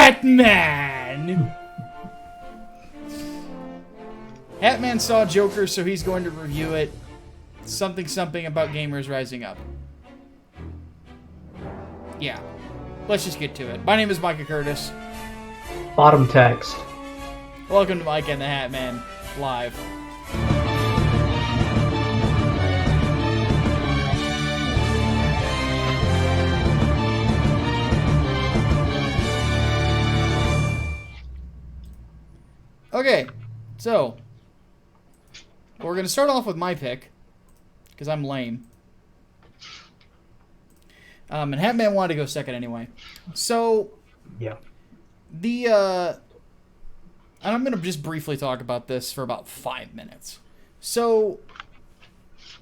Hatman! Hatman saw Joker, so he's going to review it. Something about gamers rising up. Yeah. Let's just get to it. My name is Micah Curtis. Bottom text. Welcome to Micah and The Hatman Live. Okay, so we're going to start off with my pick, because I'm lame. And Hatman wanted to go second anyway. So, yeah. And I'm going to just briefly talk about this for about 5 minutes. So,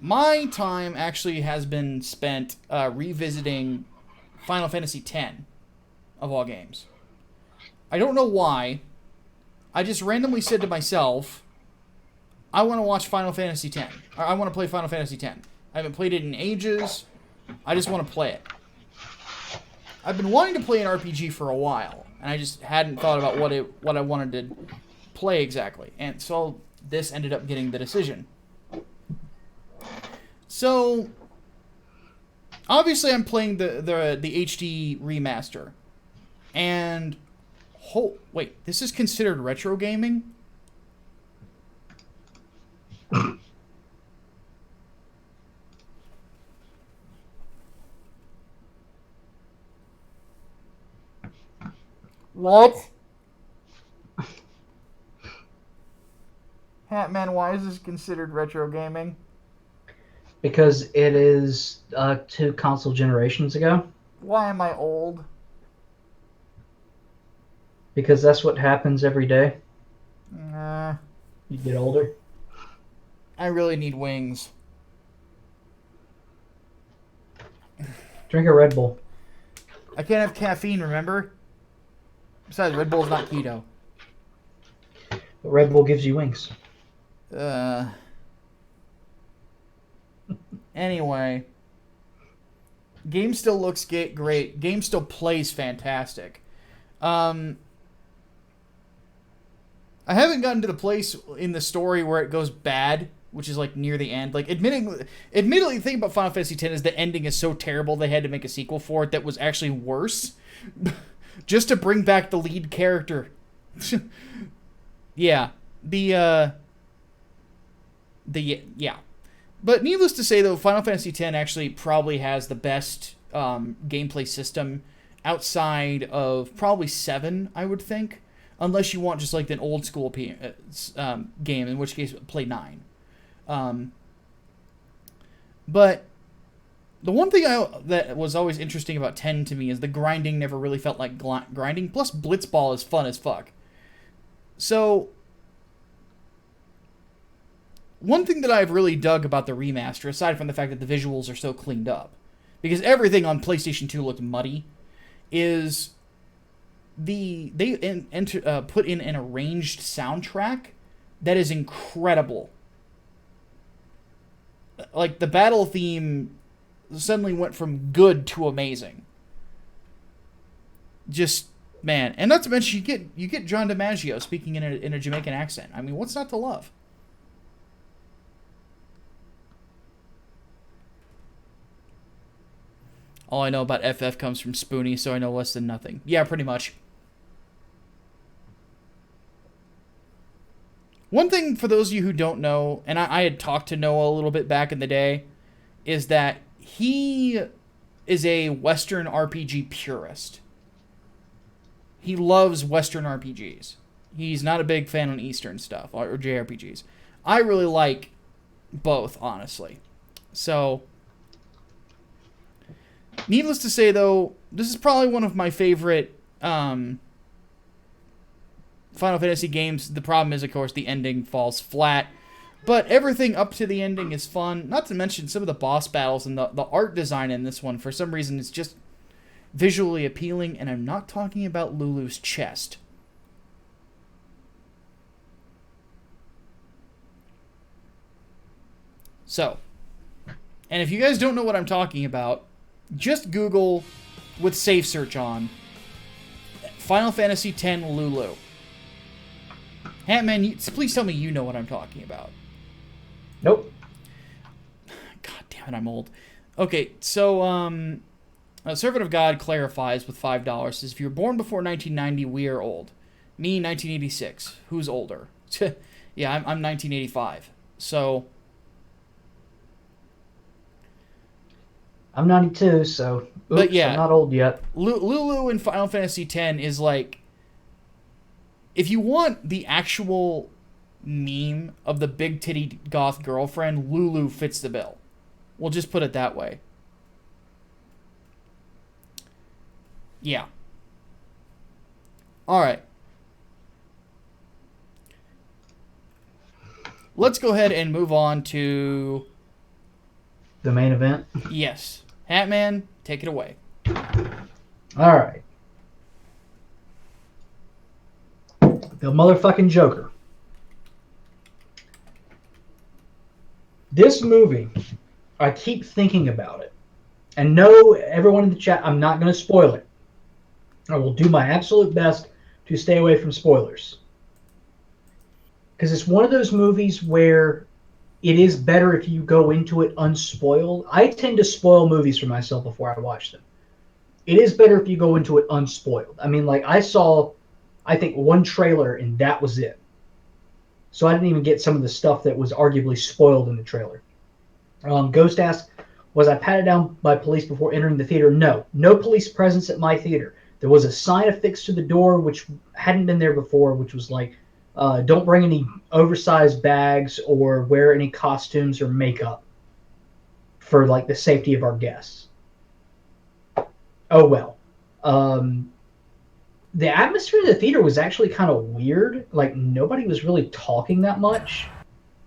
my time actually has been spent revisiting Final Fantasy X, of all games. I don't know why. I just randomly said to myself, I want to watch Final Fantasy X. Or I want to play Final Fantasy X. I haven't played it in ages. I just want to play it. I've been wanting to play an RPG for a while, and I just hadn't thought about what I wanted to play exactly. And so this ended up getting the decision. So obviously I'm playing the HD remaster. And wait, this is considered retro gaming? What? Hatman, why is this considered retro gaming? Because it is 2 console generations ago. Why am I old? Because that's what happens every day. Nah. You get older. I really need wings. Drink a Red Bull. I can't have caffeine, remember? Besides, Red Bull's not keto. But Red Bull gives you wings. Anyway. Game still looks great. Game still plays fantastic. I haven't gotten to the place in the story where it goes bad, which is like near the end. Like, admittedly, the thing about Final Fantasy X is the ending is so terrible they had to make a sequel for it that was actually worse, just to bring back the lead character. Yeah, yeah. But needless to say, though, Final Fantasy X actually probably has the best gameplay system outside of probably 7, I would think. Unless you want just like an old school game, in which case play 9. But the one thing that was always interesting about 10 to me is the grinding never really felt like grinding. Plus, Blitzball is fun as fuck. So, one thing that I've really dug about the remaster, aside from the fact that the visuals are so cleaned up, because everything on PlayStation 2 looked muddy, is they put in an arranged soundtrack that is incredible. Like, the battle theme suddenly went from good to amazing. Just, man. And not to mention, you get John DiMaggio speaking in a Jamaican accent. I mean, what's not to love? All I know about FF comes from Spoonie, so I know less than nothing. Yeah, pretty much. One thing for those of you who don't know, and I had talked to Noah a little bit back in the day, is that he is a Western RPG purist. He loves Western RPGs. He's not a big fan on Eastern stuff, or JRPGs. I really like both, honestly. So, needless to say, though, this is probably one of my favorite Final Fantasy games. The problem is, of course, the ending falls flat. But everything up to the ending is fun. Not to mention some of the boss battles and the art design in this one, for some reason, is just visually appealing. And I'm not talking about Lulu's chest. So, and if you guys don't know what I'm talking about, just Google, with safe search on, Final Fantasy X Lulu. Hatman, please tell me you know what I'm talking about. Nope. God damn it, I'm old. Okay, so, Servant of God clarifies with $5, says, if you were born before 1990, we are old. Me, 1986. Who's older? Yeah, I'm 1985. So... I'm 92, so oops, but yeah, I'm not old yet. Lulu in Final Fantasy X is like, if you want the actual meme of the big titty goth girlfriend, Lulu fits the bill. We'll just put it that way. Yeah. Alright. Let's go ahead and move on to... The main event? Yes. Hatman, take it away. Alright. The motherfucking Joker. This movie, I keep thinking about it. And no, everyone in the chat, I'm not going to spoil it. I will do my absolute best to stay away from spoilers. Because it's one of those movies where it is better if you go into it unspoiled. I tend to spoil movies for myself before I watch them. It is better if you go into it unspoiled. I mean, like, I saw, I think, one trailer, and that was it. So I didn't even get some of the stuff that was arguably spoiled in the trailer. Ghost asks, was I patted down by police before entering the theater? No. No police presence at my theater. There was a sign affixed to the door, which hadn't been there before, which was like, don't bring any oversized bags or wear any costumes or makeup for, like, the safety of our guests. Oh, well. The atmosphere of the theater was actually kind of weird. Like, nobody was really talking that much.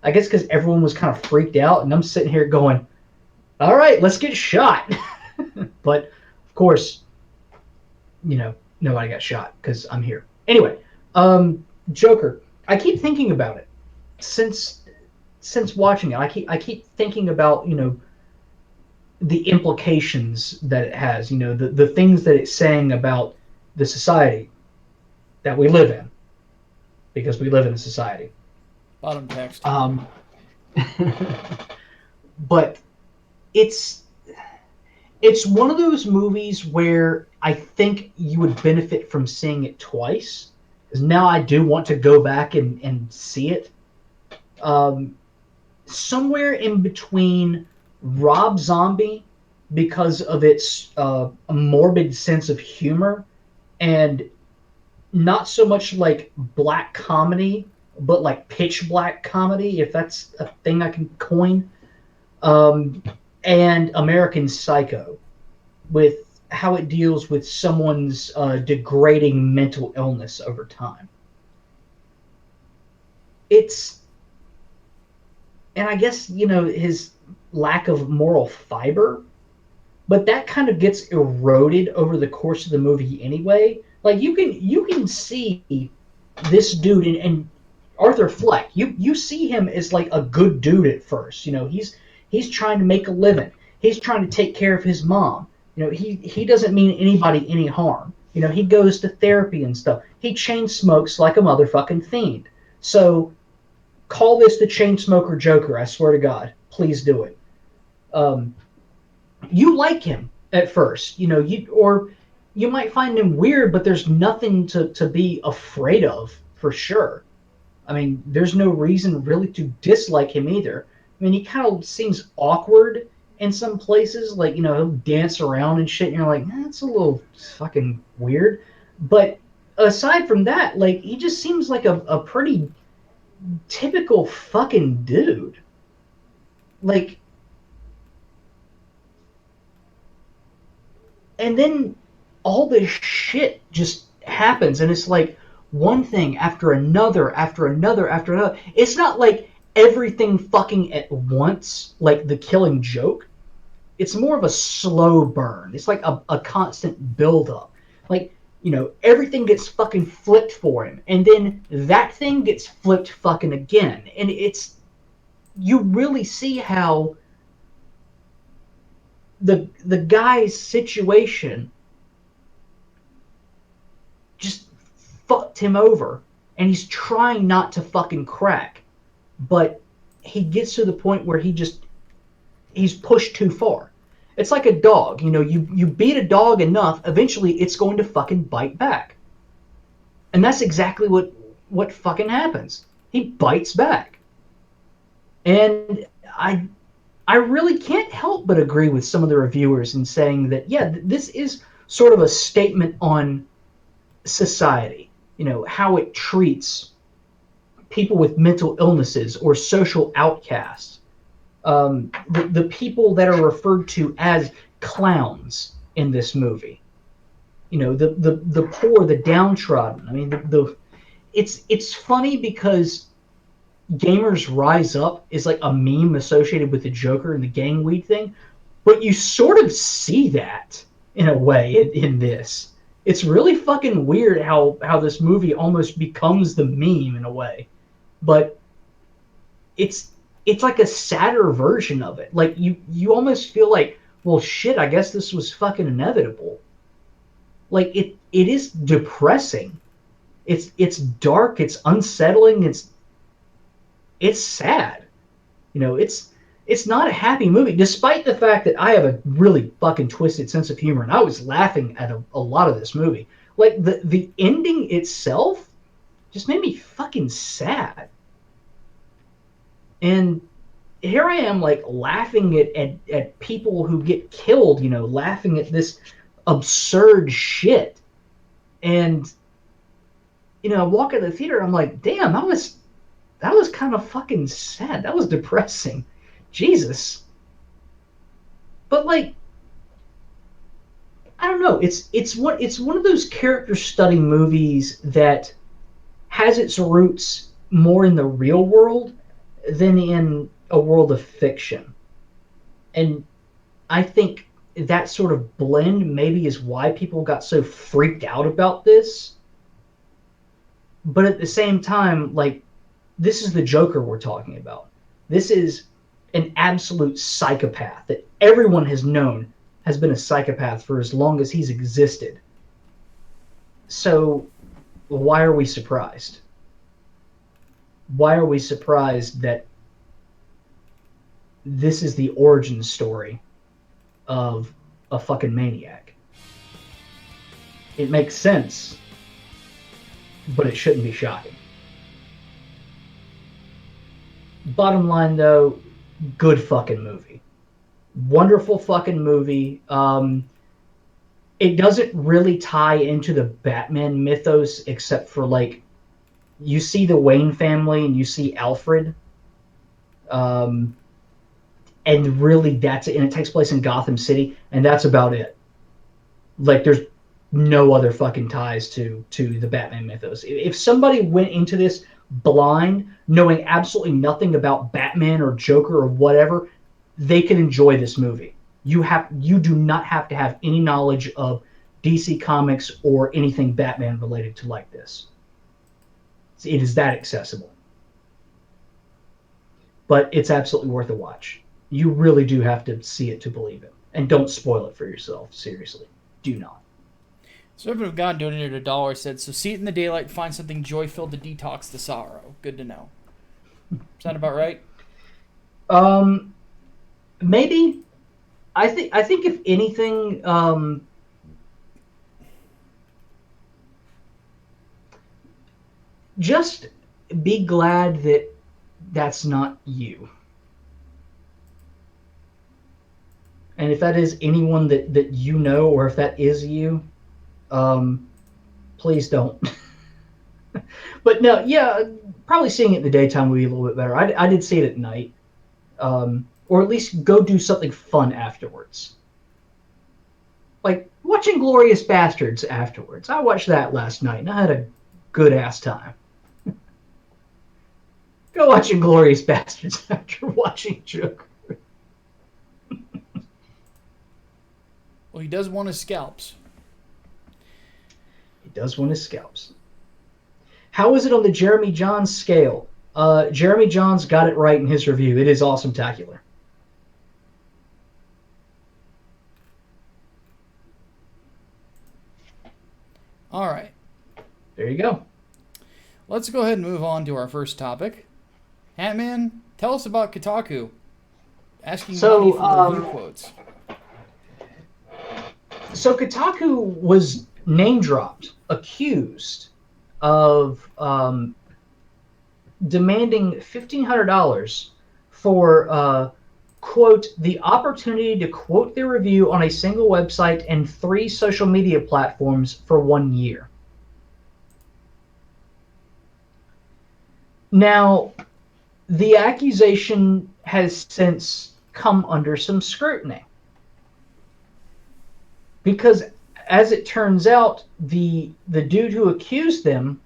I guess because everyone was kind of freaked out, and I'm sitting here going, all right, let's get shot. But, of course, you know, nobody got shot because I'm here. Anyway, Joker. I keep thinking about it since watching it. I keep thinking about, you know, the implications that it has, you know, the things that it's saying about the society that we live in, because we live in a society. Bottom text. But it's one of those movies where I think you would benefit from seeing it twice, because now I do want to go back and see it. Somewhere in between Rob Zombie, because of its morbid sense of humor, and not so much like black comedy, but like pitch black comedy, if that's a thing I can coin, and American Psycho, with how it deals with someone's degrading mental illness over time. And I guess, you know, his lack of moral fiber, but that kind of gets eroded over the course of the movie anyway. Like, you can see this dude, and Arthur Fleck, you see him as like a good dude at first. You know, he's trying to make a living. He's trying to take care of his mom. You know, he doesn't mean anybody any harm. You know, he goes to therapy and stuff. He chain smokes like a motherfucking fiend. So call this the chain smoker Joker. I swear to God, please do it. You like him at first, you know, you might find him weird, but there's nothing to be afraid of, for sure. I mean, there's no reason really to dislike him either. I mean, he kind of seems awkward in some places, like, you know, he'll dance around and shit, and you're like, that's a little fucking weird. But aside from that, like, he just seems like a pretty typical fucking dude. Like, and then all this shit just happens, and it's like one thing after another, after another, after another. It's not like everything fucking at once, like The Killing Joke. It's more of a slow burn. It's like a constant build-up. Like, you know, everything gets fucking flipped for him, and then that thing gets flipped fucking again. And it's, you really see how the guy's situation just fucked him over, and he's trying not to fucking crack, but he gets to the point where he's pushed too far. It's like a dog. You beat a dog enough, eventually it's going to fucking bite back. And that's exactly what fucking happens. He bites back. And I really can't help but agree with some of the reviewers in saying that, yeah, this is sort of a statement on society, how it treats people with mental illnesses or social outcasts, the people that are referred to as clowns in this movie, the poor, the downtrodden. I mean, it's funny because Gamers Rise Up is like a meme associated with the Joker and the gang weed thing, but you sort of see that in a way in this. It's really fucking weird how this movie almost becomes the meme in a way, but it's like a sadder version of it. Like you almost feel like, well, shit, I guess this was fucking inevitable. Like it is depressing. It's dark. It's unsettling. It's sad. It's not a happy movie, despite the fact that I have a really fucking twisted sense of humor, and I was laughing at a lot of this movie. Like the ending itself just made me fucking sad. And here I am, like, laughing at people who get killed, laughing at this absurd shit. And, I walk out of the theater, I'm like, damn, that was kind of fucking sad. That was depressing. Jesus. But, like, I don't know. It's one of those character study movies that has its roots more in the real world than in a world of fiction. And I think that sort of blend maybe is why people got so freaked out about this. But at the same time, like, this is the Joker we're talking about. This is an absolute psychopath that everyone has known has been a psychopath for as long as he's existed. So why are we surprised? Why are we surprised that this is the origin story of a fucking maniac? It makes sense, but it shouldn't be shocking. Bottom line, though, good fucking movie. Wonderful fucking movie. It doesn't really tie into the Batman mythos except for, like, you see the Wayne family and you see Alfred. And really that's it. And it takes place in Gotham City, and that's about it. Like, there's no other fucking ties to the Batman mythos. If somebody went into this blind, knowing absolutely nothing about Batman or Joker or whatever, they can enjoy this movie. You do not have to have any knowledge of DC Comics or anything Batman related to like this. It is that accessible. But it's absolutely worth a watch. You really do have to see it to believe it. And don't spoil it for yourself. Seriously. Do not. Servant of God donated $1, said, so see it in the daylight, find something joy-filled to detox the sorrow. Good to know. Sound about right? Maybe. I think if anything, just be glad that that's not you. And if that is anyone that you know, or if that is you, please don't. But no, yeah, probably seeing it in the daytime would be a little bit better. I did see it at night. Or at least go do something fun afterwards. Like watching Glorious Bastards afterwards. I watched that last night, and I had a good-ass time. Go watch Glorious Bastards after watching Joker. Well, he does want his scalps. He does want his scalps. How is it on the Jeremy Johns scale? Jeremy Johns got it right in his review. It is awesome-tacular. All right. There you go. let's go ahead and move on to our first topic. Hatman, tell us about Kotaku. Asking money for review quotes. So Kotaku was name dropped, accused of demanding $1,500 for quote, the opportunity to quote their review on a single website and 3 social media platforms for 1 year. Now, the accusation has since come under some scrutiny. Because, as it turns out, the dude who accused them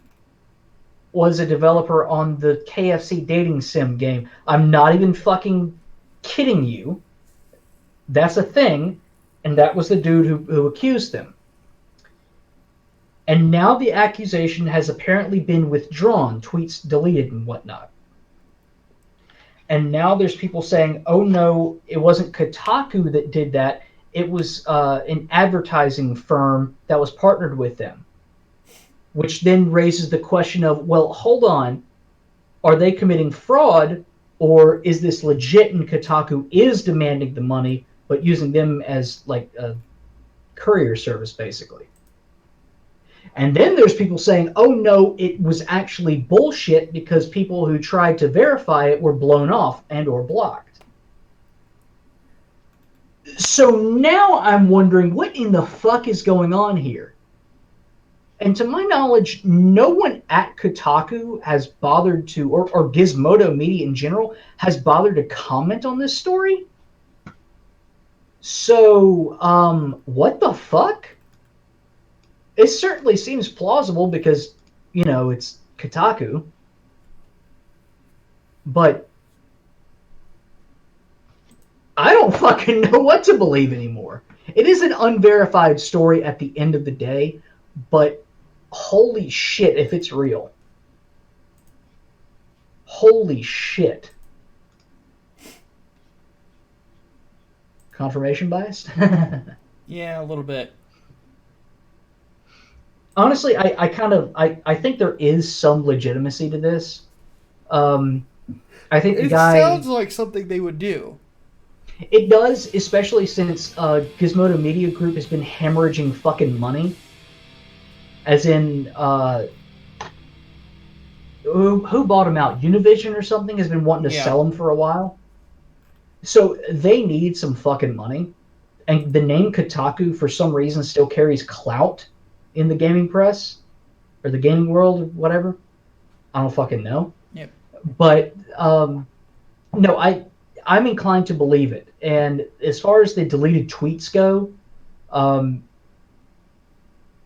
was a developer on the KFC Dating Sim game. I'm not even fucking kidding you. That's a thing, and that was the dude who accused them. And now the accusation has apparently been withdrawn, tweets deleted and whatnot. And now there's people saying, oh no, it wasn't Kotaku that did that. It was an advertising firm that was partnered with them. Which then raises the question of, well, hold on. Are they committing fraud, or is this legit and Kotaku is demanding the money, but using them as like a courier service, basically? And then there's people saying, oh no, it was actually bullshit because people who tried to verify it were blown off and or blocked. So now I'm wondering, what in the fuck is going on here? And to my knowledge, no one at Kotaku has bothered to, or Gizmodo Media in general, has bothered to comment on this story. So, what the fuck? It certainly seems plausible because, you know, it's Kotaku. But I don't fucking know what to believe anymore. It is an unverified story at the end of the day, but holy shit if it's real. Holy shit. Confirmation bias? Yeah, a little bit. Honestly, I think there is some legitimacy to this. I think the guy... It sounds like something they would do. It does, especially since Gizmodo Media Group has been hemorrhaging fucking money. As in, who bought them out? Univision or something has been wanting to sell them for a while. So they need some fucking money. And the name Kotaku, for some reason, still carries clout in the gaming press. Or the gaming world, or whatever. I don't fucking know. Yep. But, no, I'm inclined to believe it. And as far as the deleted tweets go,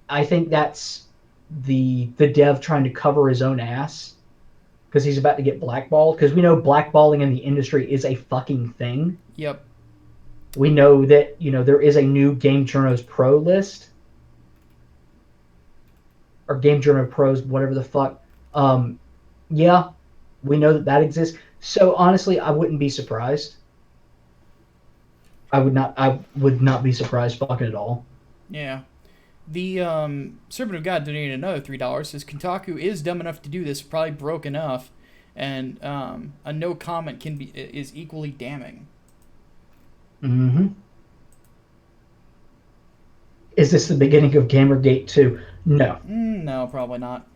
I think that's the dev trying to cover his own ass because he's about to get blackballed. Because we know blackballing in the industry is a fucking thing. Yep. We know that, you know, there is a new Game Journos Pro list. Or Game Journo Pros, whatever the fuck. Yeah, we know that exists. So honestly, I wouldn't be surprised. I would not be surprised fucking at all. Yeah. The Servant of God donated another $3. Says Kotaku is dumb enough to do this, probably broke enough, and a no comment is equally damning. Mm-hmm. Is this the beginning of Gamergate 2? No. No, probably not.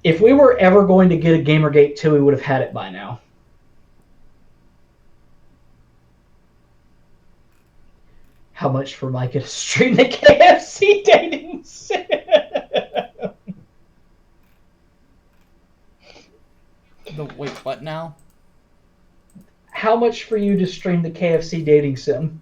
If we were ever going to get a Gamergate 2, we would have had it by now. How much for Micah to stream the KFC Dating Sim? Wait, what now? How much for you to stream the KFC Dating Sim?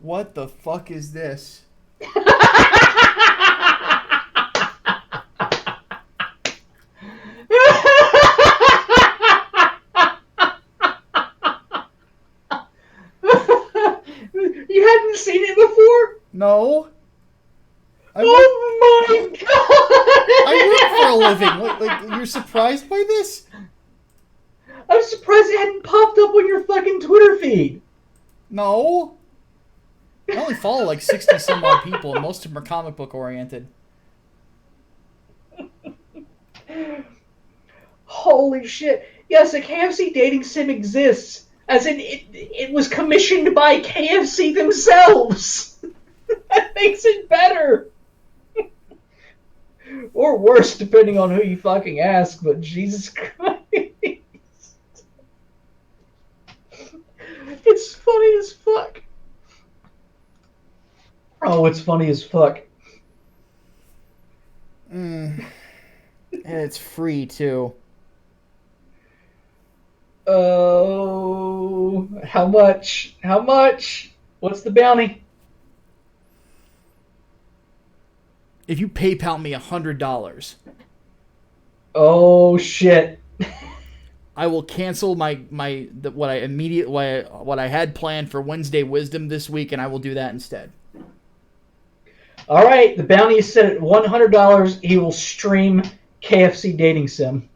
What the fuck is this? You hadn't seen it before? No. Oh my god! I work for a living. Like, you're surprised by this? I'm surprised it hadn't popped up on your fucking Twitter feed. No. I only follow like 60 some odd people, and most of them are comic book oriented. Holy shit. Yes, a KFC Dating Sim exists. As in, it was commissioned by KFC themselves. That makes it better. Or worse, depending on who you fucking ask, but Jesus Christ. It's funny as fuck. Oh, it's funny as fuck. And it's free, too. Oh, how much? How much? What's the bounty? If you PayPal me $100, Oh shit! I will cancel what I had planned for Wednesday Wisdom this week, and I will do that instead. All right, the bounty is set at $100. He will stream KFC Dating Sim.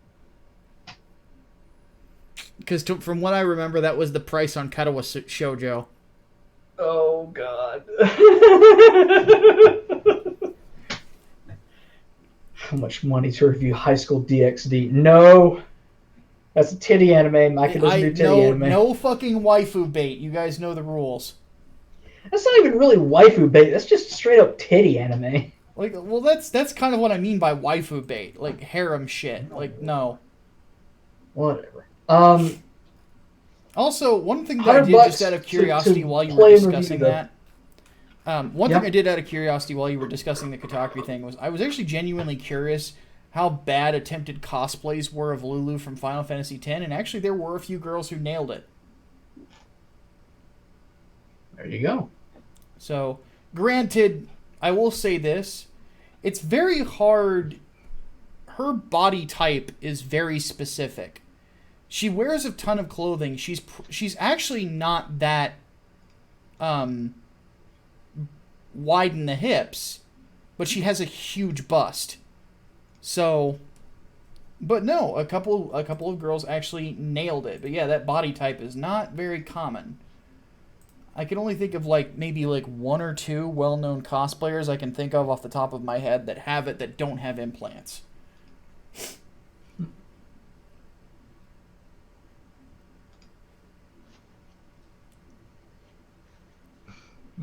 Because from what I remember, that was the price on Katawa Shoujo. Oh god. How much money to review High School DxD? No. That's a titty anime. Micah doesn't do titty anime. No fucking waifu bait. You guys know the rules. That's not even really waifu bait. That's just straight up titty anime. Like, well, that's kind of what I mean by waifu bait. Like harem shit. Like, no. Whatever. Also, one thing that I did just out of curiosity while you were discussing that. One thing I did out of curiosity while you were discussing the Kotaku thing was I was actually genuinely curious how bad attempted cosplays were of Lulu from Final Fantasy X, and actually there were a few girls who nailed it. There you go. So, granted, I will say this. It's very hard. Her body type is very specific. She wears a ton of clothing. She's actually not that wide in the hips, but she has a huge bust. So, but no, a couple of girls actually nailed it. But yeah, that body type is not very common. I can only think of maybe one or two well-known cosplayers I can think of off the top of my head that have it that don't have implants.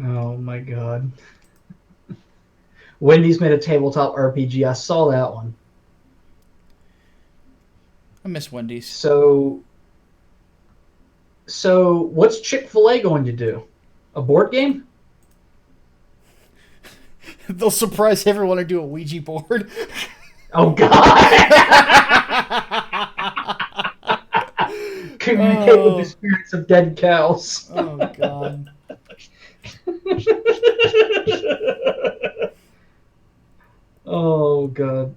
Oh my god. Wendy's made a tabletop RPG. I saw that one. I miss Wendy's. So what's Chick-fil-A going to do? A board game? They'll surprise everyone and do a Ouija board. Oh god! Communicate with the spirits of dead cows. Oh god. Oh god.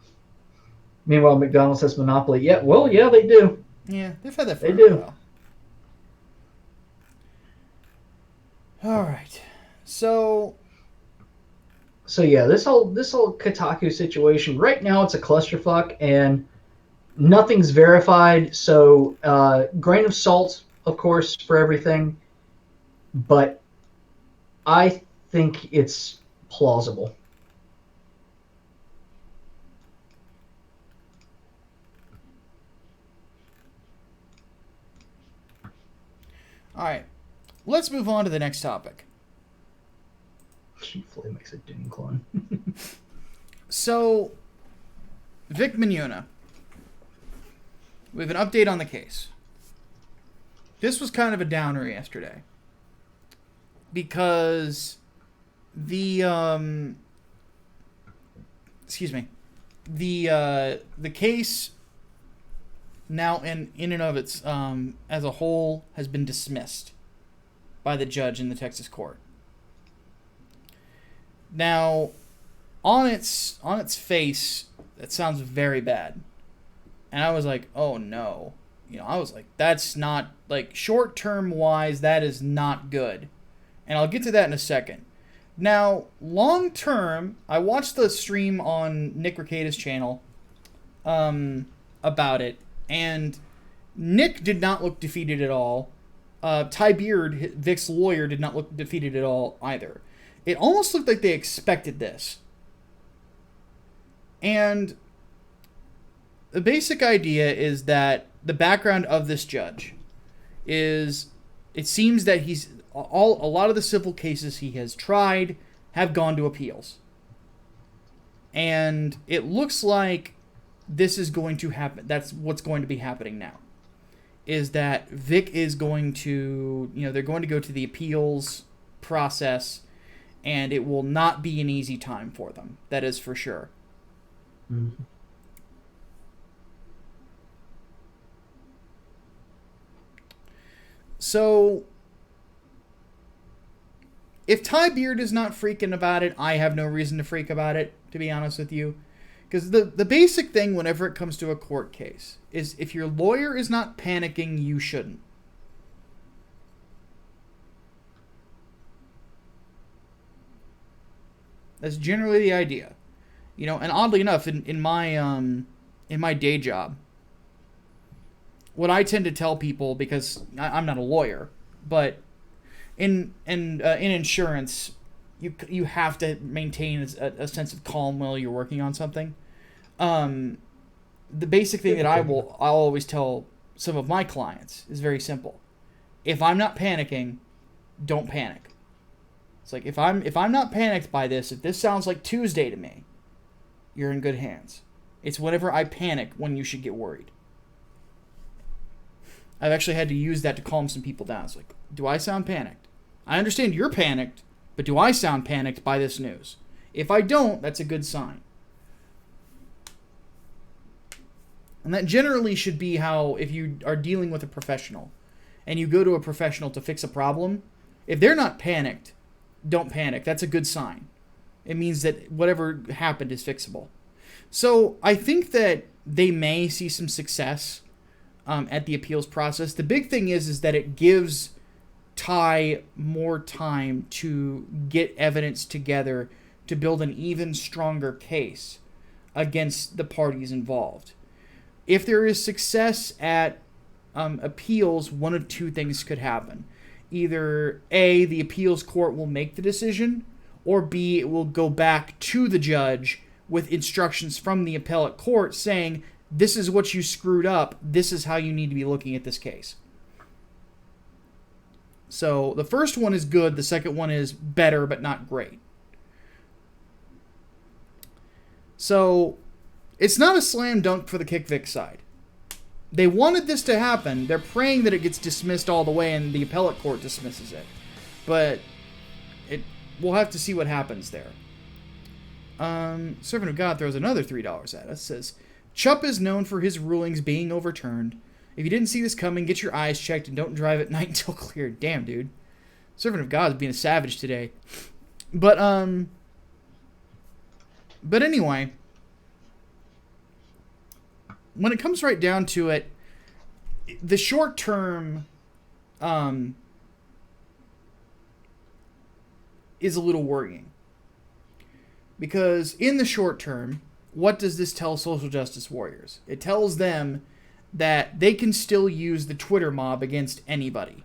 Meanwhile, McDonald's has Monopoly. Yeah, well, yeah, they do. Yeah, they've had that for a while. All right. So yeah, this whole Kotaku situation right now, it's a clusterfuck and nothing's verified. So grain of salt, of course, for everything, but I think it's plausible. All right. Let's move on to the next topic. Chiefly makes a Doom clone. So, Vic Mignogna. We have an update on the case. This was kind of a downer yesterday. Because the case now in and of its as a whole has been dismissed by the judge in the Texas court. Now, on its face, that sounds very bad. And I was like, oh no. I was like, that's not, short-term wise, that is not good. And I'll get to that in a second. Now, long-term, I watched the stream on Nick Rekida's channel about it. And Nick did not look defeated at all. Ty Beard, Vic's lawyer, did not look defeated at all either. It almost looked like they expected this. And the basic idea is that the background of this judge is, it seems that a lot of the civil cases he has tried have gone to appeals. And it looks like this is going to happen. That's what's going to be happening now. Is that Vic is going to, they're going to go to the appeals process, and it will not be an easy time for them. That is for sure. Mm-hmm. So, if Ty Beard is not freaking about it, I have no reason to freak about it, to be honest with you. Because the basic thing whenever it comes to a court case is if your lawyer is not panicking, you shouldn't. That's generally the idea. And oddly enough, in my day job, what I tend to tell people, because I'm not a lawyer, but in insurance, you have to maintain a sense of calm while you're working on something. The basic thing that I'll always tell some of my clients is very simple. If I'm not panicking, don't panic. It's like if I'm not panicked by this, if this sounds like Tuesday to me, you're in good hands. It's whenever I panic when you should get worried. I've actually had to use that to calm some people down. It's like, do I sound panicked? I understand you're panicked, but do I sound panicked by this news? If I don't, that's a good sign. And that generally should be how, if you are dealing with a professional, and you go to a professional to fix a problem, if they're not panicked, don't panic. That's a good sign. It means that whatever happened is fixable. So I think that they may see some success at the appeals process. The big thing is that it gives Ty more time to get evidence together to build an even stronger case against the parties involved. If there is success at appeals, one of two things could happen. Either A, the appeals court will make the decision, or B, it will go back to the judge with instructions from the appellate court saying, this is what you screwed up, this is how you need to be looking at this case. So the first one is good, the second one is better but not great. So it's not a slam dunk for the Kick Vic side. They wanted this to happen. They're praying that it gets dismissed all the way and the appellate court dismisses it. But we'll have to see what happens there. Servant of God throws another $3 at us. Says, Chup is known for his rulings being overturned. If you didn't see this coming, get your eyes checked and don't drive at night until clear. Damn, dude. Servant of God is being a savage today. But anyway, when it comes right down to it, the short term is a little worrying. Because in the short term, what does this tell social justice warriors? It tells them that they can still use the Twitter mob against anybody.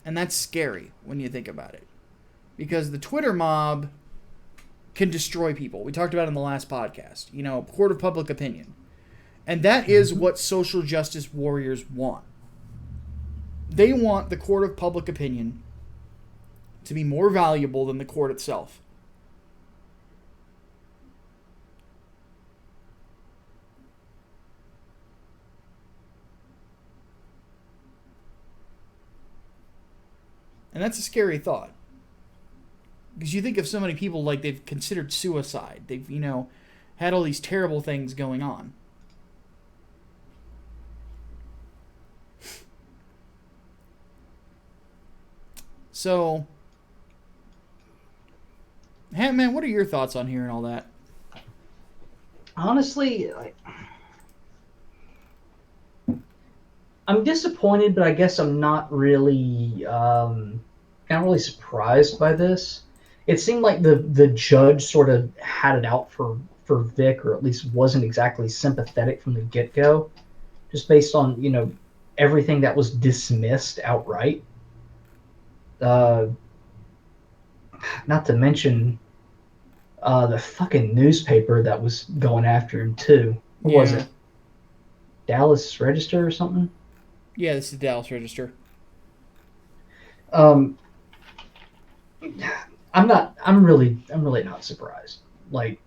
And that's scary when you think about it. Because the Twitter mob can destroy people. We talked about it in the last podcast. Court of public opinion. And that is what social justice warriors want. They want the court of public opinion to be more valuable than the court itself. And that's a scary thought. Because you think of so many people like they've considered suicide. They've, had all these terrible things going on. So, Hatman, what are your thoughts on hearing all that? Honestly, I'm disappointed, but I guess I'm not really surprised by this. It seemed like the judge sort of had it out for for Vic, or at least wasn't exactly sympathetic from the get-go, just based on, everything that was dismissed outright. Not to mention the fucking newspaper that was going after him too. What was Yeah. it? Dallas Register or something? Yeah, this is Dallas Register. I'm really not surprised. Like,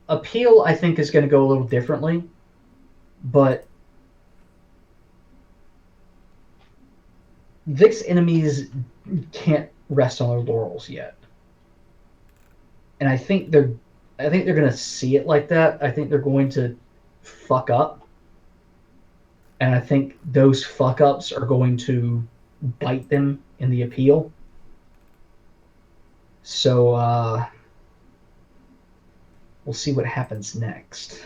appeal, I think, is going to go a little differently, but Vic's enemies can't rest on their laurels yet, and I think they're going to see it like that. I think they're going to fuck up, and I think those fuck ups are going to bite them in the appeal. So we'll see what happens next.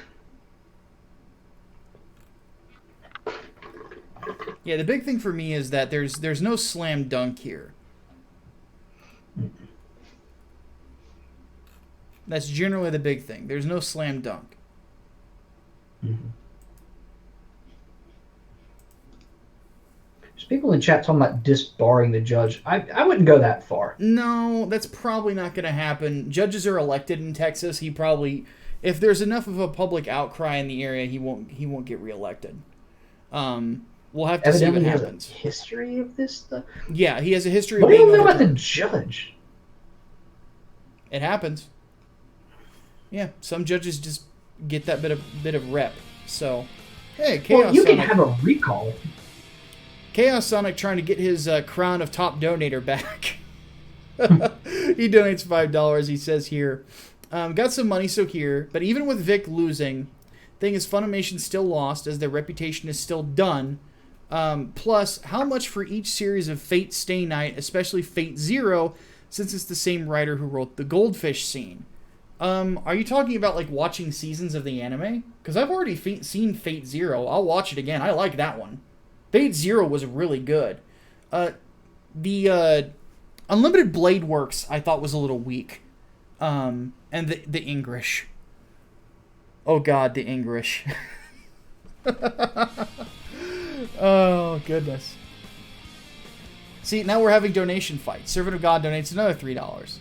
Yeah, the big thing for me is that there's no slam dunk here. That's generally the big thing. There's no slam dunk. Mm-hmm. There's people in chat talking about disbarring the judge. I wouldn't go that far. No, that's probably not going to happen. Judges are elected in Texas. He probably, if there's enough of a public outcry in the area, he won't get reelected. We'll have to Evidently see what has happens. A history of this stuff. Yeah, he has a history What of being do you know about the overturned. judge? It happens. Yeah, some judges just get that bit of rep. So, hey, Chaos Well, you can Sonic. have a recall. Chaos Sonic trying to get his crown of top donator back. He donates $5. He says here, got some money, so here. But even with Vic losing, thing is Funimation's still lost as their reputation is still done. Plus, how much for each series of Fate Stay Night, especially Fate Zero, since it's the same writer who wrote the Goldfish scene. Are you talking about like watching seasons of the anime? Because I've already seen Fate Zero. I'll watch it again. I like that one. Fate Zero was really good. The Unlimited Blade Works I thought was a little weak. And the English. Oh god, the English. Oh goodness. See, now we're having donation fights. Servant of God donates another $3.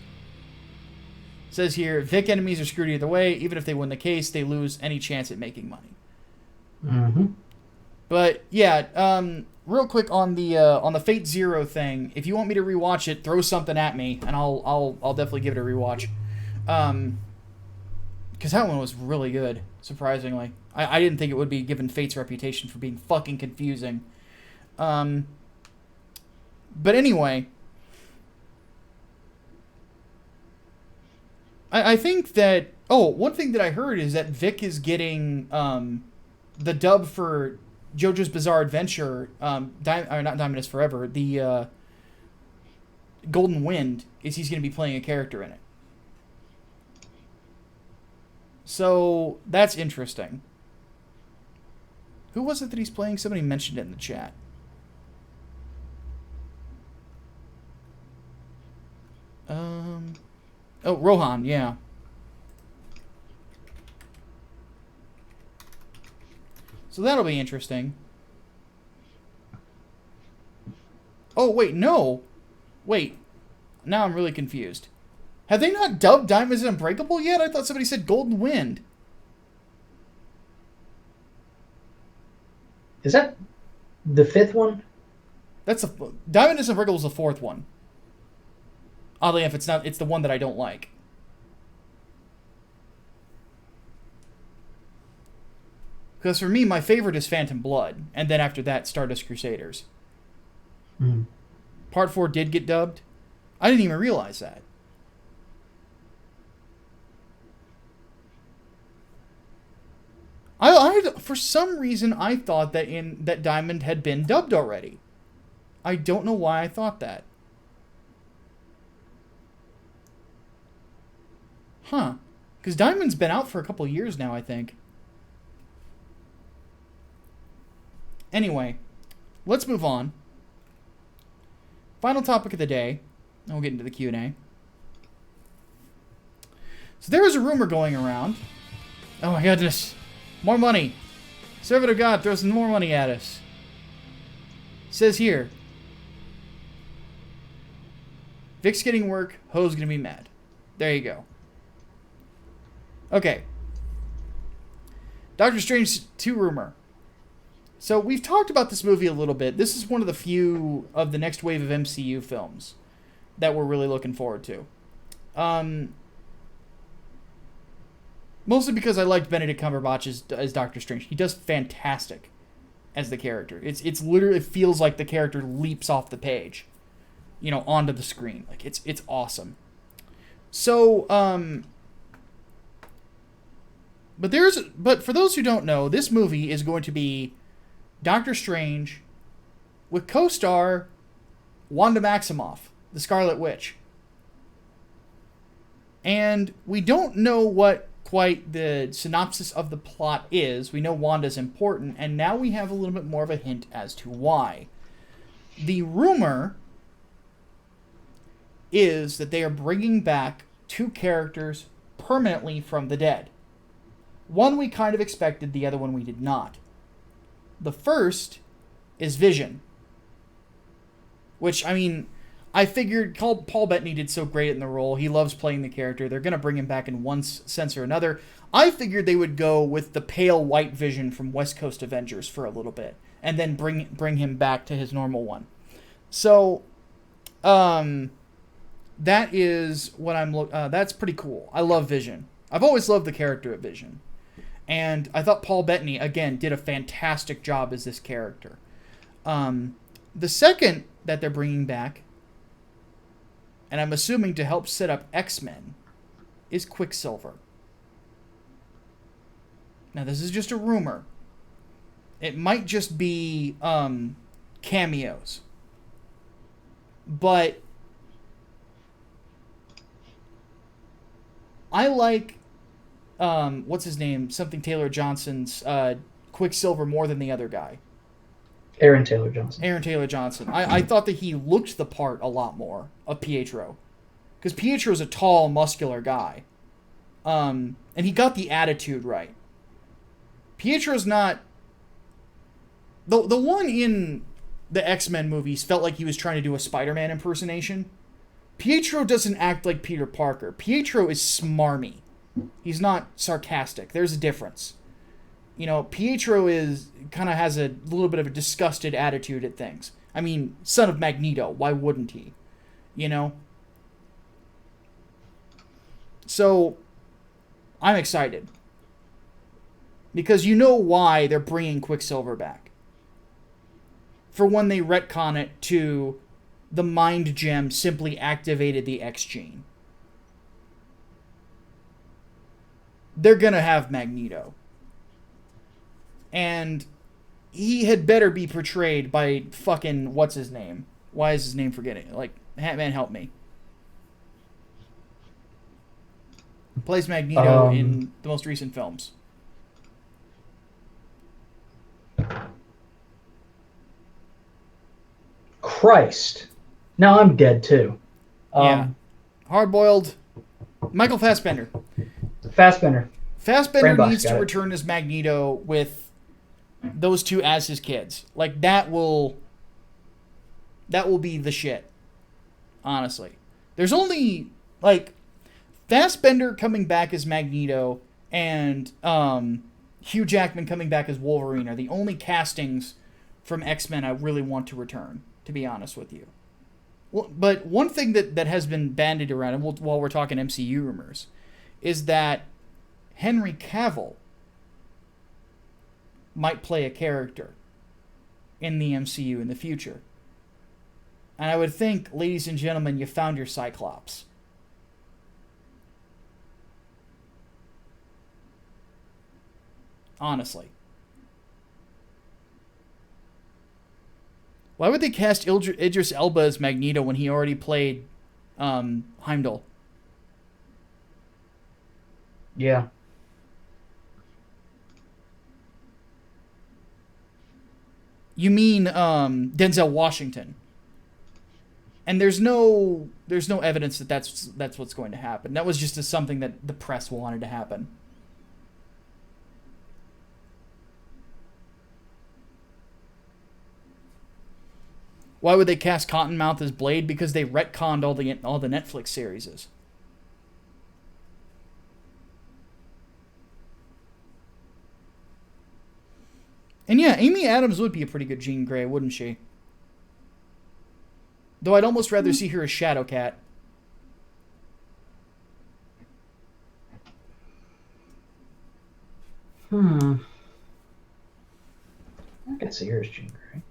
Says here, Vic enemies are screwed either way. Even if they win the case, they lose any chance at making money. Mm-hmm. But yeah, real quick on the Fate Zero thing. If you want me to rewatch it, throw something at me, and I'll definitely give it a rewatch. Because that one was really good, surprisingly. I didn't think it would be, given Fate's reputation for being fucking confusing. But anyway, I think that... Oh, one thing that I heard is that Vic is getting the dub for JoJo's Bizarre Adventure, not Diamond is Forever, the Golden Wind, is he's going to be playing a character in it. So, that's interesting. Who was it that he's playing? Somebody mentioned it in the chat. Oh, Rohan, yeah. So that'll be interesting. Oh, wait, no. Wait. Now I'm really confused. Have they not dubbed Diamonds Unbreakable yet? I thought somebody said Golden Wind. Is that the fifth one? Diamond is Unbreakable is the fourth one. Oddly enough, it's not. It's the one that I don't like. Because for me, my favorite is Phantom Blood, and then after that, Stardust Crusaders. Mm. Part 4 did get dubbed. I didn't even realize that. I for some reason I thought that Diamond had been dubbed already. I don't know why I thought that. Huh. Because Diamond's been out for a couple years now, I think. Anyway, let's move on. Final topic of the day. And we'll get into the Q&A. So there is a rumor going around. Oh my goodness. More money. Servant of God throws some more money at us. It says here. Vic's getting work. Ho's gonna be mad. There you go. Okay. Doctor Strange 2 rumor. So we've talked about this movie a little bit. This is one of the few of the next wave of MCU films that we're really looking forward to. Mostly because I liked Benedict Cumberbatch as Doctor Strange. He does fantastic as the character. It's literally, it feels like the character leaps off the page, onto the screen. Like it's awesome. So but for those who don't know, this movie is going to be Doctor Strange with co-star Wanda Maximoff, the Scarlet Witch. And we don't know what quite the synopsis of the plot is. We know Wanda's important, and now we have a little bit more of a hint as to why. The rumor is that they are bringing back 2 characters permanently from the dead. One we kind of expected, the other one we did not. The first is Vision. Which, I figured Paul Bettany did so great in the role. He loves playing the character. They're going to bring him back in one sense or another. I figured they would go with the pale white Vision from West Coast Avengers for a little bit, and then bring him back to his normal one. So, that is what that's pretty cool. I love Vision. I've always loved the character of Vision. And I thought Paul Bettany, again, did a fantastic job as this character. The second that they're bringing back, and I'm assuming to help set up X-Men, is Quicksilver. Now, this is just a rumor. It might just be cameos. But I like, what's his name? Something Taylor Johnson's Quicksilver more than the other guy. Aaron Taylor Johnson. I thought that he looked the part a lot more of Pietro. Because Pietro's a tall, muscular guy. And he got the attitude right. Pietro's not... The one in the X-Men movies felt like he was trying to do a Spider-Man impersonation. Pietro doesn't act like Peter Parker. Pietro is smarmy. He's not sarcastic. There's a difference. Pietro kind of has a little bit of a disgusted attitude at things. Son of Magneto. Why wouldn't he? So, I'm excited. Because you know why they're bringing Quicksilver back. For when they retcon it to the Mind Gem simply activated the X gene. They're gonna have Magneto. And he had better be portrayed by fucking, what's his name? Why is his name forgetting? Hatman, help me. Plays Magneto in the most recent films. Christ. Now I'm dead too. Yeah. Hard-boiled. Michael Fassbender. Fassbender needs to return as Magneto with those 2 as his kids. That will be the shit. Honestly. There's only, Fassbender coming back as Magneto and Hugh Jackman coming back as Wolverine are the only castings from X-Men I really want to return, to be honest with you. Well, but one thing that has been bandied around, and while we're talking MCU rumors, is that Henry Cavill might play a character in the MCU in the future. And I would think, ladies and gentlemen, you found your Cyclops. Honestly. Why would they cast Idris Elba as Magneto when he already played Heimdall? Yeah. You mean Denzel Washington. And there's no There's no evidence that that's what's going to happen. That was just something that the press wanted to happen. Why would they cast Cottonmouth as Blade? Because they retconned all the Netflix series. And yeah, Amy Adams would be a pretty good Jean Grey, wouldn't she? Though I'd almost rather see her as Shadowcat. I could see her as Jean Grey.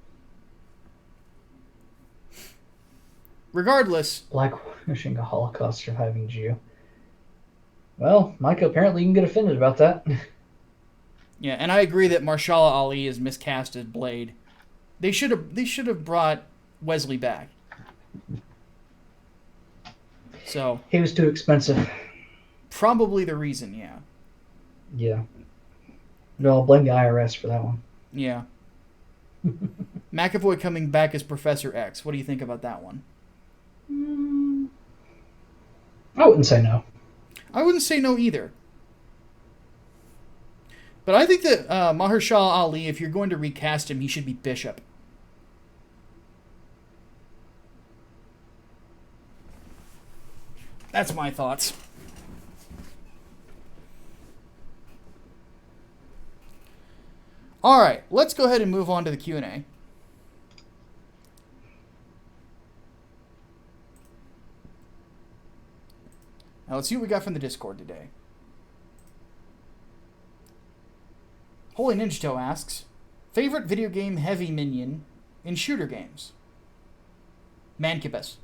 Regardless. Black wishing a Holocaust surviving Jew. Well, Micah, apparently you can get offended about that. Yeah, and I agree that Mahershala Ali is miscast as Blade. They should have brought Wesley back. So he was too expensive. Probably the reason, yeah. Yeah. No, I'll blame the IRS for that one. Yeah. McAvoy coming back as Professor X. What do you think about that one? I wouldn't say no. I wouldn't say no either. But I think that Mahershala Ali, if you're going to recast him, he should be Bishop. That's my thoughts. All right, let's go ahead and move on to the Q&A. Now let's see what we got from the Discord today. Holy Ninja Toe asks, favorite video game heavy minion in shooter games? Mancubus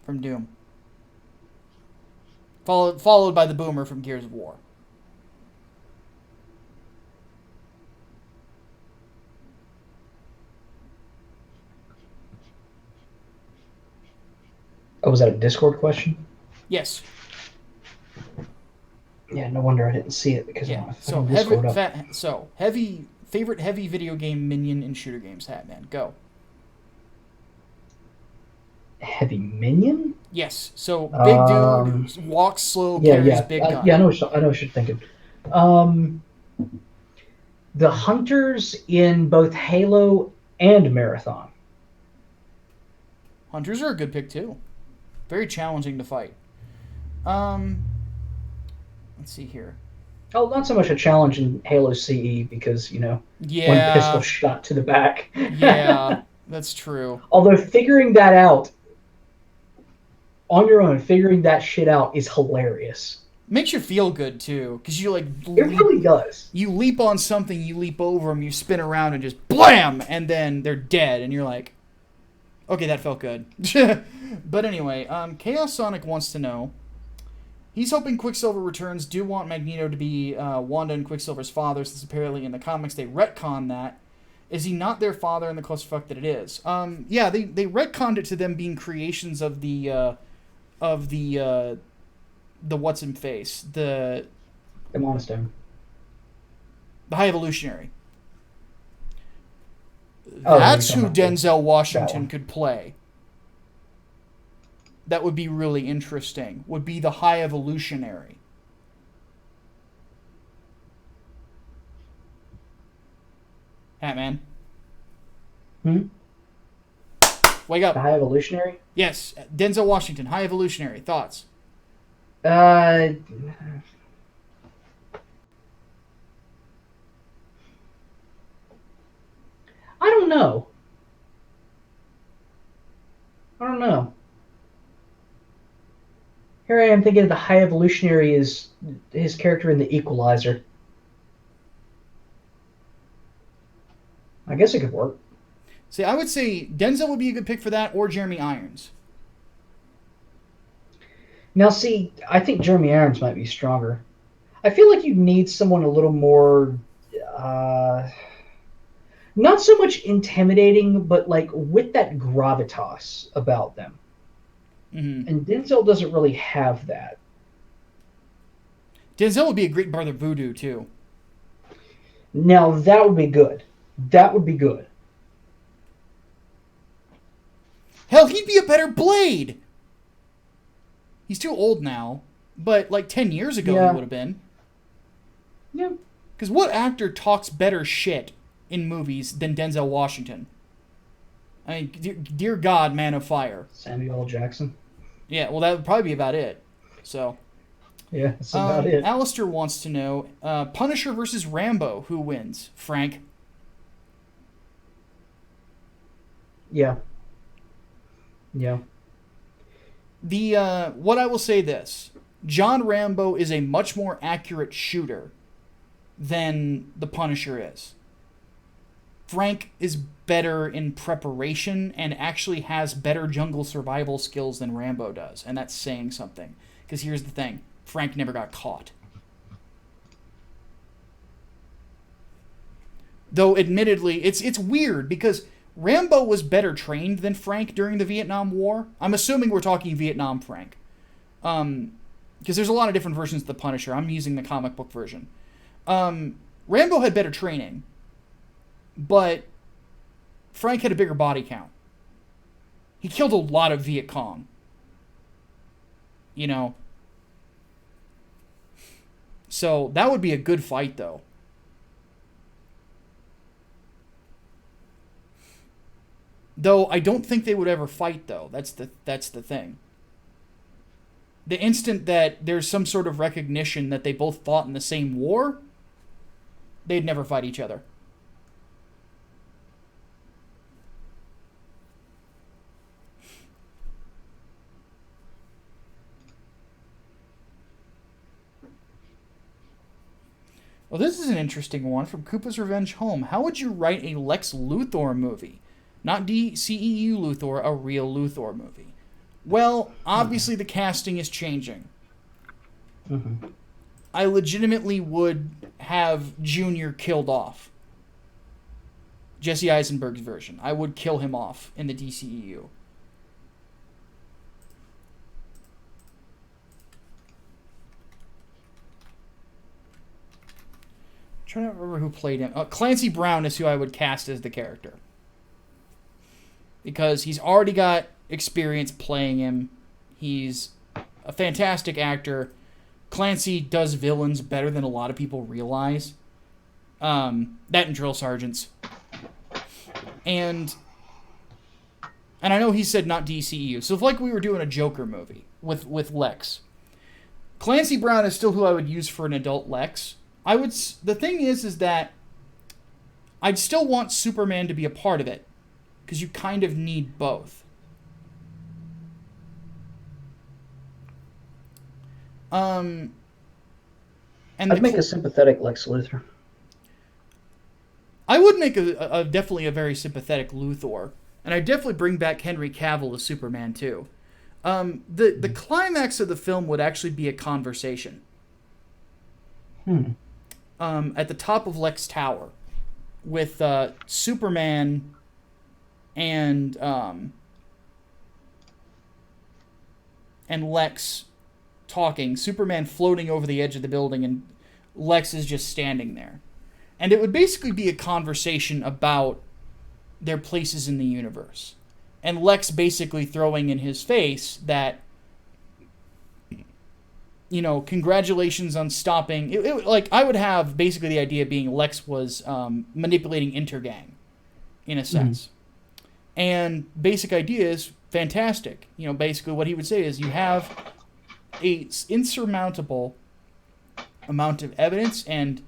from Doom. Followed by the Boomer from Gears of War. Oh, was that a Discord question? Yes. Yeah, no wonder I didn't see it because yeah. Favorite heavy video game minion in shooter games, Hatman. Go. Heavy minion? Yes. So big dude walks slow, carries big gun. Yeah, I know what you're thinking. The hunters in both Halo and Marathon. Hunters are a good pick too. Very challenging to fight. Let's see here. Oh, not so much a challenge in Halo CE because, one pistol shot to the back. Yeah, that's true. Although figuring that out on your own, figuring that shit out is hilarious. Makes you feel good too, because you it really does. You leap on something, you leap over them, you spin around and just blam, and then they're dead, and you're like, okay, that felt good. But anyway, Chaos Sonic wants to know, he's hoping Quicksilver returns. Do want Magneto to be Wanda and Quicksilver's father, since apparently in the comics they retcon that. Is he not their father in the clusterfuck that it is? Yeah, they retconned it to them being creations of the what's in face, the Monostone, the High Evolutionary. That's who Denzel Washington could play. That would be really interesting. Would be the High Evolutionary. Hatman. Wake up. The High Evolutionary? Yes. Denzel Washington, High Evolutionary. Thoughts? I don't know. Here I am thinking of the High Evolutionary is his character in The Equalizer. I guess it could work. See, I would say Denzel would be a good pick for that, or Jeremy Irons. Now, see, I think Jeremy Irons might be stronger. I feel like you need someone a little more, not so much intimidating, but like with that gravitas about them. Mm-hmm. And Denzel doesn't really have that. Denzel would be a great Brother Voodoo, too. Now, that would be good. Hell, he'd be a better Blade! He's too old now, but like 10 years ago Yeah. he would have been. Yeah. Because what actor talks better shit in movies than Denzel Washington? I mean, dear God, Man of Fire. Samuel L. Jackson. Yeah, well, that would probably be about it. So, Yeah, that's about it. Alistair wants to know, Punisher versus Rambo, who wins? Frank? Yeah. Yeah. What I will say this, John Rambo is a much more accurate shooter than the Punisher is. Frank is better in preparation and actually has better jungle survival skills than Rambo does, and that's saying something. Because here's the thing, Frank never got caught. Though, admittedly, it's weird because Rambo was better trained than Frank during the Vietnam War. I'm assuming we're talking Vietnam Frank. Because there's a lot of different versions of the Punisher. I'm using the comic book version. Rambo had better training, but Frank had a bigger body count. He killed a lot of Viet Cong. You know. So that would be a good fight, though. Though I don't think they would ever fight, though. That's the thing. The instant that there's some sort of recognition that they both fought in the same war, they'd never fight each other. Well, this is an interesting one from Koopa's Revenge Home. How would you write a Lex Luthor movie? Not DCEU Luthor, a real Luthor movie. Well, obviously the casting is changing. Mm-hmm. I legitimately would have Junior killed off. Jesse Eisenberg's version. I would kill him off in the DCEU. I'm trying to remember who played him. Clancy Brown is who I would cast as the character. Because he's already got experience playing him. He's a fantastic actor. Clancy does villains better than a lot of people realize. That and drill sergeants. And I know he said not DCEU. So if like we were doing a Joker movie with Lex, Clancy Brown is still who I would use for an adult Lex. The thing is that I'd still want Superman to be a part of it. Because you kind of need both. And I'd make a sympathetic Lex Luthor. I would make a definitely a very sympathetic Luthor. And I'd definitely bring back Henry Cavill as Superman, too. The climax of the film would actually be a conversation. At the top of Lex Tower. With Superman and Lex talking. Superman floating over the edge of the building, and Lex is just standing there. And it would basically be a conversation about their places in the universe. And Lex basically throwing in his face that, you know, congratulations on stopping. Like, I would have basically the idea being Lex was manipulating Intergang, in a sense. And basic idea is fantastic. You know, basically what he would say is you have a insurmountable amount of evidence, and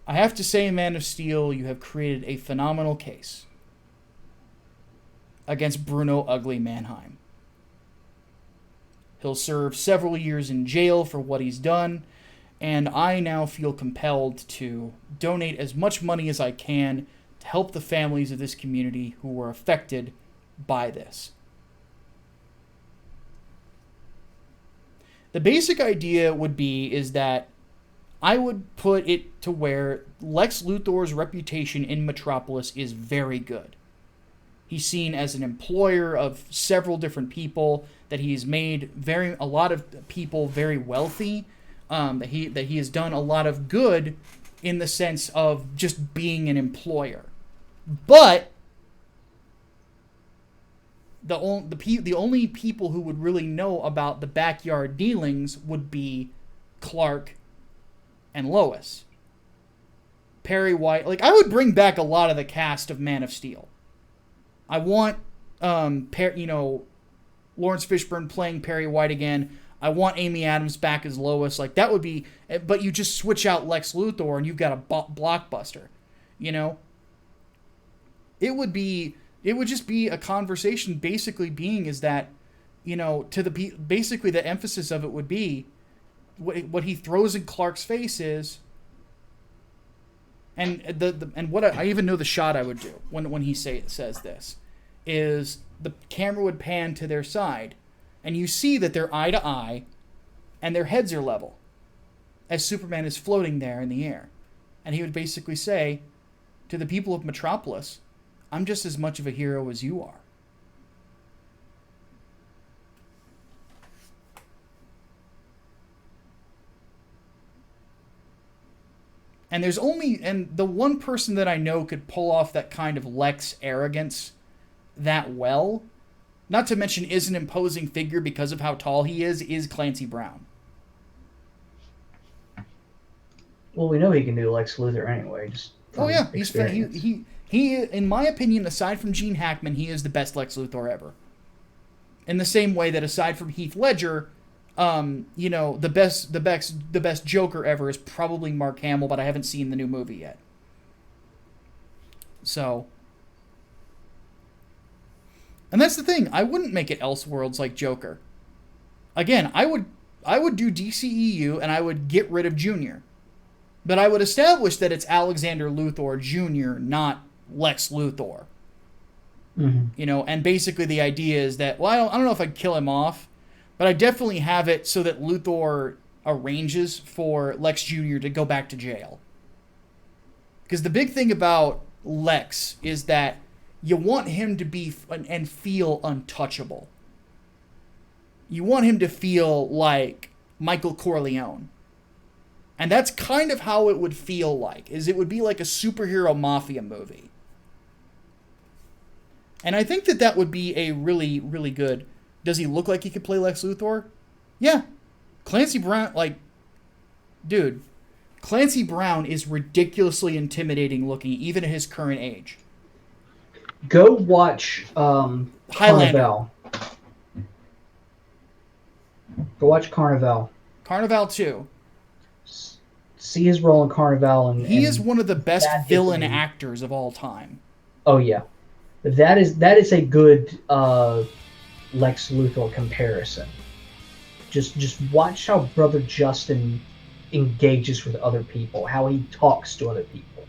I have to say, Man of Steel, you have created a phenomenal case against Bruno Ugly Mannheim. He'll serve several years in jail for what he's done, and I now feel compelled to donate as much money as I can to help the families of this community who were affected by this. The basic idea would be is that I would put it to where Lex Luthor's reputation in Metropolis is very good. He's seen as an employer of several different people, that he's made a lot of people very wealthy, that he has done a lot of good in the sense of just being an employer. But the only people who would really know about the backyard dealings would be Clark and Lois. Perry White, like, I would bring back a lot of the cast of Man of Steel. I want Lawrence Fishburne playing Perry White again. I want Amy Adams back as Lois. Like, that would be, but you just switch out Lex Luthor and you've got a blockbuster. You know, it would just be a conversation basically being is that, basically the emphasis of it would be what he throws in Clark's face is, and what I even know the shot I would do when he says this is the camera would pan to their side and you see that they're eye to eye and their heads are level as Superman is floating there in the air, and he would basically say to the people of Metropolis, I'm just as much of a hero as you are. And the one person that I know could pull off that kind of Lex arrogance that well, not to mention is an imposing figure because of how tall he is Clancy Brown. Well, we know he can do Lex Luthor anyway. He in my opinion, aside from Gene Hackman, he is the best Lex Luthor ever. In the same way that aside from Heath Ledger, the best Joker ever is probably Mark Hamill, but I haven't seen the new movie yet. So, and that's the thing. I wouldn't make it Elseworlds like Joker. Again, I would do DCEU and I would get rid of Junior, but I would establish that it's Alexander Luthor Jr., not Lex Luthor. Mm-hmm. And basically the idea is that, well, I don't know if I'd kill him off, but I definitely have it so that Luthor arranges for Lex Jr. to go back to jail. Because the big thing about Lex is that you want him to be and feel untouchable. You want him to feel like Michael Corleone. And that's kind of how it would feel like, is it would be like a superhero mafia movie. And I think that would be a really, really good... Does he look like he could play Lex Luthor? Yeah. Clancy Brown, dude, Clancy Brown is ridiculously intimidating looking, even at his current age. Go watch Carnival. Go watch Carnival. Carnival 2. See his role in Carnival. He is one of the best villain actors of all time. Oh, yeah. That is a good... Lex Luthor comparison. Just watch how Brother Justin engages with other people, how he talks to other people.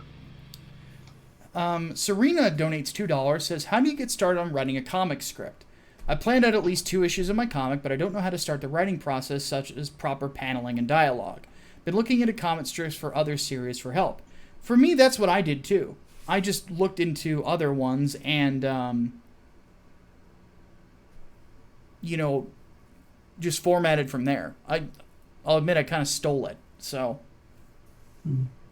Serena donates $2, says, how do you get started on writing a comic script? I planned out at least 2 issues of my comic, but I don't know how to start the writing process, such as proper paneling and dialogue. Been looking into comic strips for other series for help. For me, that's what I did too. I just looked into other ones and just formatted from there. I'll admit I kind of stole it. So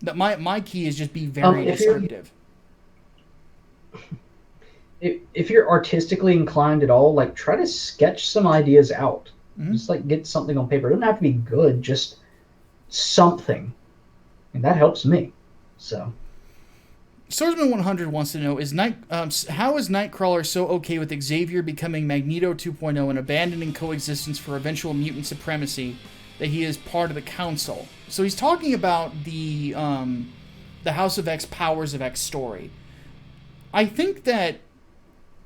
that my key is just be very descriptive. If you're artistically inclined at all, try to sketch some ideas out. Mm-hmm. Just get something on paper. It doesn't have to be good, just something. And that helps me. So Swordsman 100 wants to know, how is Nightcrawler so okay with Xavier becoming Magneto 2.0 and abandoning coexistence for eventual mutant supremacy that he is part of the Council? So he's talking about the House of X, Powers of X story. I think that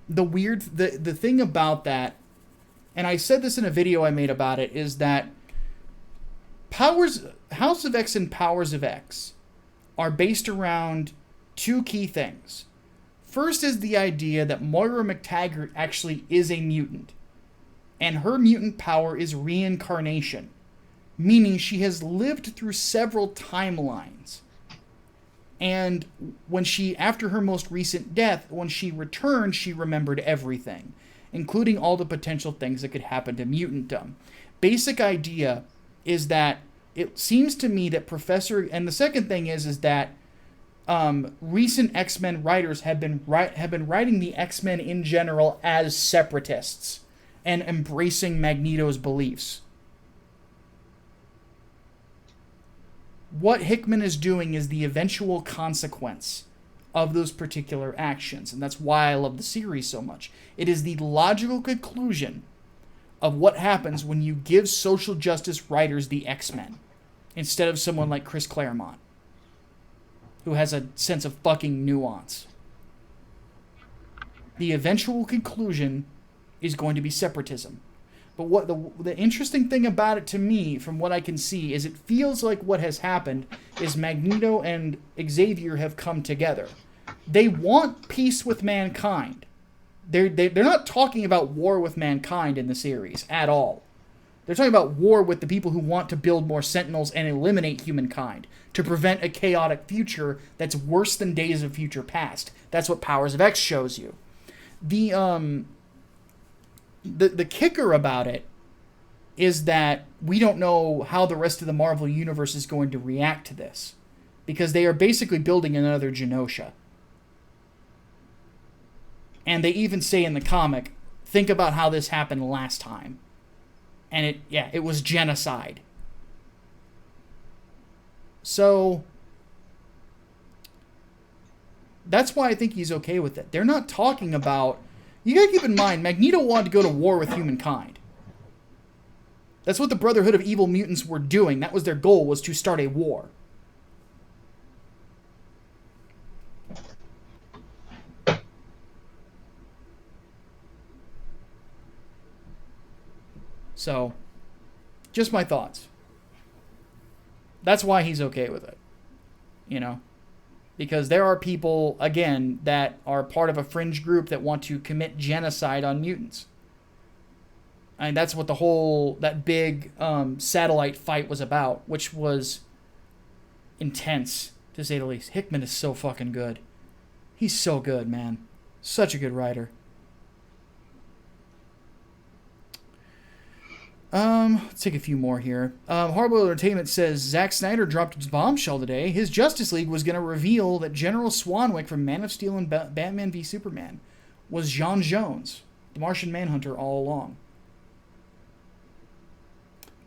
the thing about that, and I said this in a video I made about it, is that House of X and Powers of X are based around 2 key things. First is the idea that Moira McTaggart actually is a mutant, and her mutant power is reincarnation, meaning she has lived through several timelines. And after her most recent death, when she returned, she remembered everything, including all the potential things that could happen to mutantdom. Basic idea is that it seems to me that and the second thing is that recent X-Men writers have been writing the X-Men in general as separatists and embracing Magneto's beliefs. What Hickman is doing is the eventual consequence of those particular actions, and that's why I love the series so much. It is the logical conclusion of what happens when you give social justice writers the X-Men instead of someone like Chris Claremont, who has a sense of fucking nuance. The eventual conclusion is going to be separatism. But what the interesting thing about it to me, from what I can see, is it feels like what has happened is Magneto and Xavier have come together. They want peace with mankind. They're not talking about war with mankind in the series at all. They're talking about war with the people who want to build more Sentinels and eliminate humankind to prevent a chaotic future that's worse than Days of Future Past. That's what Powers of X shows you. The kicker about it is that we don't know how the rest of the Marvel Universe is going to react to this, because they are basically building another Genosha. And they even say in the comic, think about how this happened last time. And it was genocide. So that's why I think he's okay with it. They're not talking about... You gotta keep in mind, Magneto wanted to go to war with humankind. That's what the Brotherhood of Evil Mutants were doing. That was their goal, was to start a war. So, just my thoughts. That's why he's okay with it. You know? Because there are people, again, that are part of a fringe group that want to commit genocide on mutants. And that's what that big satellite fight was about, which was intense, to say the least. Hickman is so fucking good. He's so good, man. Such a good writer. Let's take a few more here. Horrible Entertainment says Zack Snyder dropped his bombshell today. His Justice League was going to reveal that General Swanwick from Man of Steel and Batman v Superman was J'onn J'onzz, the Martian Manhunter, all along.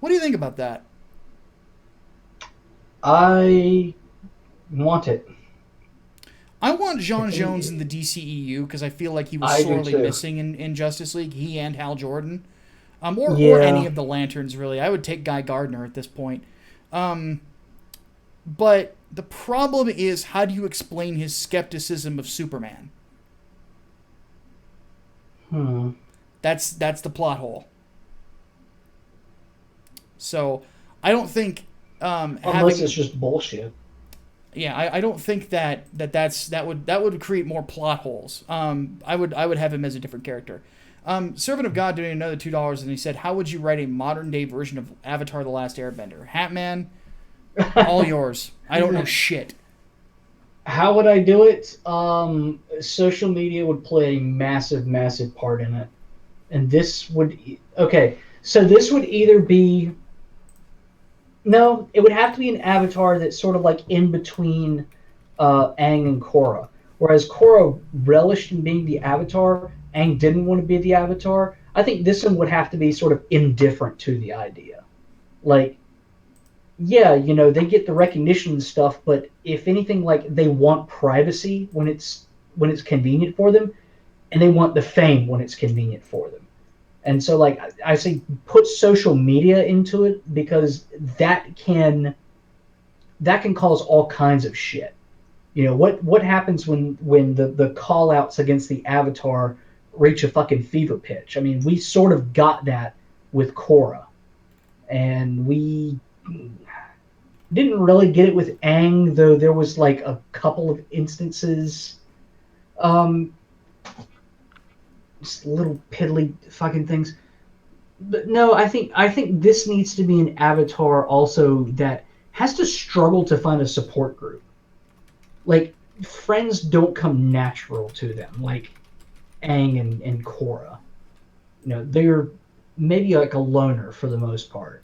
What do you think about that? I want it. I want J'onn J'onzz in the DCEU because I feel like he was sorely missing in Justice League. He and Hal Jordan. Or any of the Lanterns, really. I would take Guy Gardner at this point. But the problem is, how do you explain his skepticism of Superman? That's the plot hole. So, I don't think... unless it's just bullshit. Yeah, I don't think that would create more plot holes. I would have him as a different character. Servant of God donated another $2, and he said, how would you write a modern-day version of Avatar: The Last Airbender? Hatman, all yours. I don't know shit. How would I do it? Social media would play a massive, massive part in it. And this would... Okay, so this would either be... No, it would have to be an Avatar that's sort of like in between Aang and Korra. Whereas Korra relished in being the Avatar... Aang didn't want to be the Avatar. I think this one would have to be sort of indifferent to the idea. Like, yeah, they get the recognition and stuff, but if anything, like, they want privacy when it's convenient for them, and they want the fame when it's convenient for them. And so, like, I say put social media into it, because that can cause all kinds of shit. What happens when the call outs against the Avatar reach a fucking fever pitch? I mean, we sort of got that with Korra, and we didn't really get it with Aang, though there was like a couple of instances, just little piddly fucking things. But no, I think this needs to be an Avatar also that has to struggle to find a support group. Like, friends don't come natural to them, like Aang and Korra. They're maybe like a loner for the most part.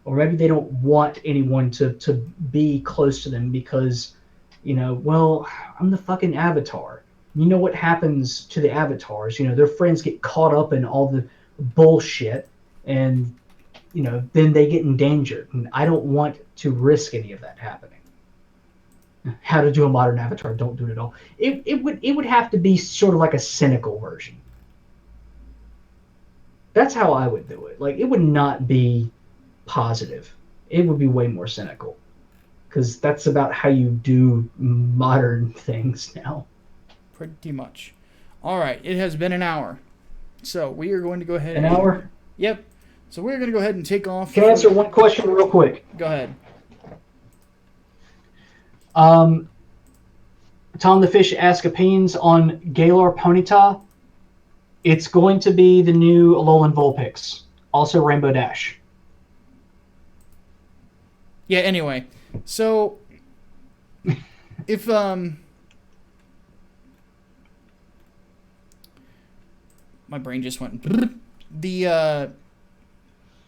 Or maybe they don't want anyone to be close to them because Well, I'm the fucking Avatar. You know what happens to the Avatars? Their friends get caught up in all the bullshit, and then they get endangered. And I don't want to risk any of that happening. How to do a modern Avatar? Don't do it at all. It would have to be sort of like a cynical version. That's how I would do it. Like, it would not be positive. It would be way more cynical, because that's about how you do modern things now. Pretty much. All right, it has been an hour, so we are going to go ahead. An hour? Yep. So we're going to go ahead and take off. Can I answer one question real quick? Go ahead. Tom the Fish asked opinions on Galar Ponyta. It's going to be the new Alolan Vulpix. Also Rainbow Dash. Yeah, anyway. So, if, my brain just went...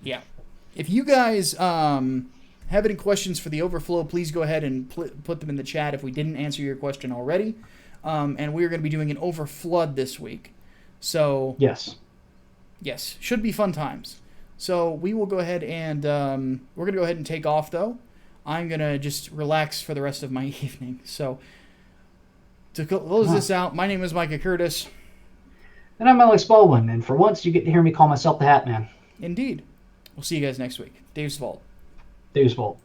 Yeah. If you guys, have any questions for the overflow, please go ahead and put them in the chat if we didn't answer your question already. And we're going to be doing an overflood this week. So yes, should be fun times. So we will go ahead and we're going to go ahead and take off, though. I'm going to just relax for the rest of my evening. So to close this out, my name is Micah Curtis. And I'm Alex Baldwin, and for once you get to hear me call myself the Hatman. Indeed. We'll see you guys next week. Dave's Vault. Dave's Vault.